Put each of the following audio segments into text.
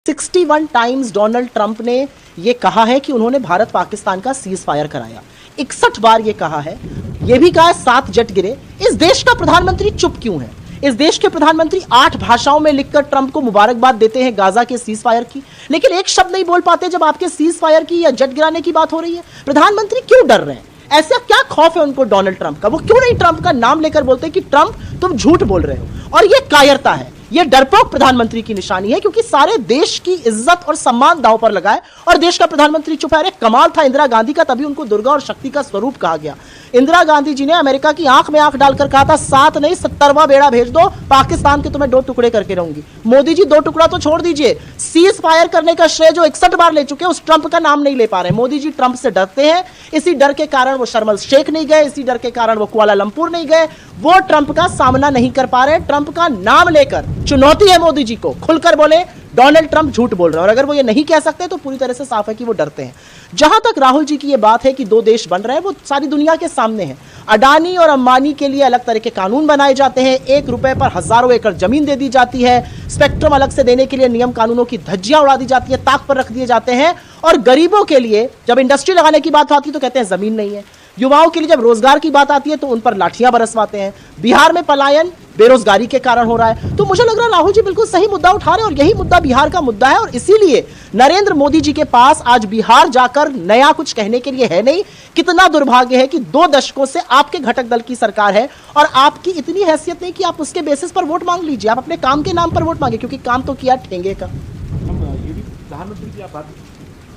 61 times Donald Trump ने यह कहा है कि उन्होंने भारत पाकिस्तान का सीज फायर कराया। 61 बार यह कहा है, यह भी कहा है 7 जेट गिरे। इस देश का प्रधानमंत्री चुप क्यों है? इस देश के प्रधानमंत्री 8 भाषाओं में लिखकर ट्रंप को मुबारकबाद देते हैं गाजा के सीज फायर की, लेकिन एक शब्द नहीं बोल पाते जब आपके सीज फायर की या जेट गिराने की बात हो रही है। प्रधानमंत्री क्यों डर रहे हैं? ऐसा क्या खौफ है उनको डोनाल्ड ट्रंप का? वो क्यों नहीं ट्रंप का नाम लेकर बोलते हैं कि ट्रंप तुम झूठ बोल रहे हो? और यह कायरता है, यह डरपोक प्रधानमंत्री की निशानी है, क्योंकि सारे देश की इज्जत और सम्मान दांव पर लगाए और देश का प्रधानमंत्री चुप है। अरे कमाल था इंदिरा गांधी का, तभी उनको दुर्गा और शक्ति का स्वरूप कहा गया। इंदिरा गांधी जी ने अमेरिका की आंख में आंख डालकर कहा था 7 नहीं 70वां बेड़ा भेज दो, पाकिस्तान के तुम्हें 2 टुकड़े करके रहूंगी। मोदी जी 2 टुकड़ा तो छोड़ दीजिए, सीज फायर करने का श्रेय जो 61 बार ले चुके हैं, उस ट्रंप का नाम नहीं ले पा रहे। मोदी जी ट्रंप से डरते हैं, इसी डर के कारण वो शर्म शेख नहीं गए, इसी डर के कारण वो कुआलालंपुर नहीं गए, वो ट्रंप का सामना नहीं कर पा रहे। ट्रंप का नाम लेकर चुनौती है मोदी जी को, खुलकर बोले डोनाल्ड ट्रंप झूठ बोल रहे हैं। और अगर वो ये नहीं कह सकते तो पूरी तरह से साफ है कि वो डरते हैं। जहां तक राहुल जी की ये बात है कि 2 देश बन रहे हैं, वो सारी दुनिया के सामने है। अडानी और अंबानी के लिए अलग तरह के कानून बनाए जाते हैं, 1 रुपए पर हजारों एकड़ जमीन दे दी जाती है, स्पेक्ट्रम अलग से देने के लिए नियम कानूनों की धज्जियां उड़ा दी जाती है, ताक पर रख दिए जाते हैं। और गरीबों के लिए जब इंडस्ट्री लगाने की बात आती है तो कहते हैं जमीन नहीं है। युवाओं के लिए जब रोजगार की बात आती है तो उन पर लाठियां बरसवाते हैं। बिहार में पलायन बेरोजगारी के कारण हो रहा है। तो मुझे लग रहा है राहुल जी बिल्कुल सही मुद्दा उठा रहे हैं, और यही मुद्दा बिहार का मुद्दा है। और इसीलिए नरेंद्र मोदी जी के पास आज बिहार जाकर नया कुछ कहने के लिए है नहीं। कितना दुर्भाग्य है कि 2 दशकों से आपके घटक दल की सरकार है और आपकी इतनी हैसियत नहीं कि आप उसके बेसिस पर वोट मांग लीजिए, आप अपने काम के नाम पर वोट मांगे, क्योंकि काम तो किया ठेंगे का। हम ये भी प्रधानमंत्री की आप बात,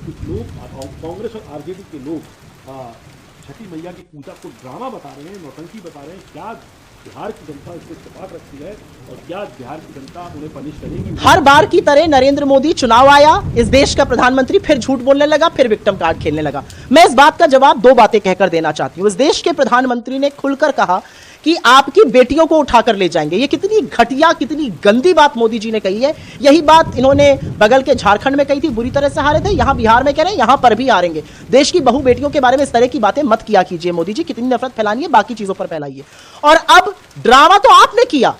कुछ लोग कांग्रेस और आरजेडी के लोग छठी मैया की पूजा को ड्रामा बता रहे हैं, नौटंकी बता रहे हैं। क्या बिहार की जनता इससे इत्तेफाक रखती है और क्या बिहार की जनता उन्हें पनिश करेगी? हर बार की तरह नरेंद्र मोदी चुनाव आया, इस देश का प्रधानमंत्री फिर झूठ बोलने लगा, फिर विक्टिम कार्ड खेलने लगा। मैं इस बात का जवाब 2 बातें कहकर देना चाहती हूं। इस देश के प्रधानमंत्री ने खुलकर कहा कि आपकी बेटियों को उठाकर ले जाएंगे। ये कितनी घटिया, कितनी गंदी बात मोदी जी ने कही है। यही बात इन्होंने बगल के झारखंड में कही थी, बुरी तरह से हारे थे। यहां बिहार में कह रहे हैं यहां पर भी हारेंगे। देश की बहु बेटियों के बारे में इस तरह की बातें मत किया कीजिए मोदी जी, कितनी नफरत फैलानी है बाकी चीजों पर फैलाइए। और अब ड्रामा तो आपने किया,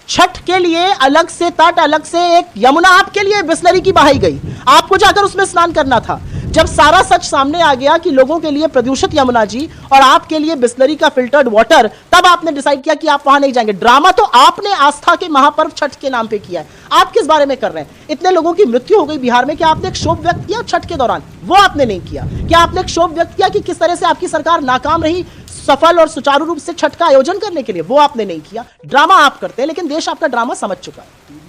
छठ के लिए अलग से तट, अलग से एक यमुना आपके लिए बिस्लरी की बहाई गई, आपको जाकर उसमें स्नान करना था। जब सारा सच सामने आ गया कि लोगों के लिए प्रदूषित यमुना जी और आपके लिए बिस्लरी का फिल्टर्ड वाटर, तब आपने डिसाइड किया कि आप वहां नहीं जाएंगे। ड्रामा तो आपने आस्था के महापर्व छठ के नाम पे किया है। आप किस बारे में कर रहे हैं? इतने लोगों की मृत्यु हो गई बिहार में, क्या आपने एक शोक व्यक्त किया छठ के दौरान? वो आपने नहीं किया। क्या आपने एक शोक व्यक्त किया कि किस तरह से आपकी सरकार नाकाम रही सफल और सुचारू रूप से छठ का आयोजन करने के लिए? वो आपने नहीं किया। ड्रामा आप करते हैं, लेकिन देश आपका ड्रामा समझ चुका है।